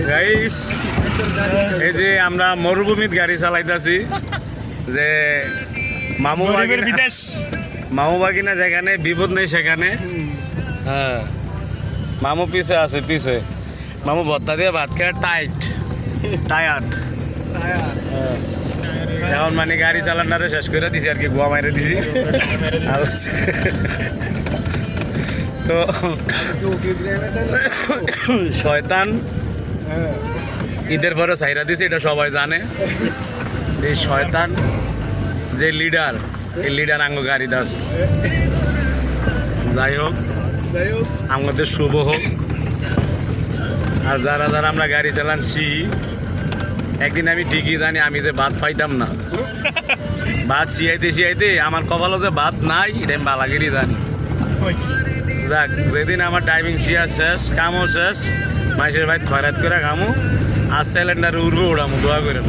Guys এই যে আমরা মরুভূমিত গাড়ি চালাইতেছি যে মামু বাগিনা যেখানে বিপদ নেই সেখানে। হ্যাঁ মামু পিছে আছে পিছে মামু ভত্তা দিয়ে ভাত খায় টায়ার্ড এখন মানে গাড়ি চালানোরে শেষ করে দিছি আর কি গোয়া মাইরে দিছি। তো শয়তান ঈদের পরে সাইরা দিছে এটা সবাই জানে। এই শয়তান যে লিডার এই লিডার আঙ্গ গাড়ি দাস। যাই হোক আমাদের শুভ হোক। আর যারা যারা আমরা গাড়ি চালাচ্ছি একদিন আমি ঠিকই জানি আমি যে ভাত পাইতাম না, ভাত শিয়াইতে আমার কপালে যে ভাত নাই এটা আমি বালাগিরি জানি। যাক যেদিন আমার ড্রাইভিং শিয়া শেষ কামও শেষ মাইসের ভাই খয়রাত করে কামু আর সিলিন্ডার উড়বো ওড়ামু দোয়া করে।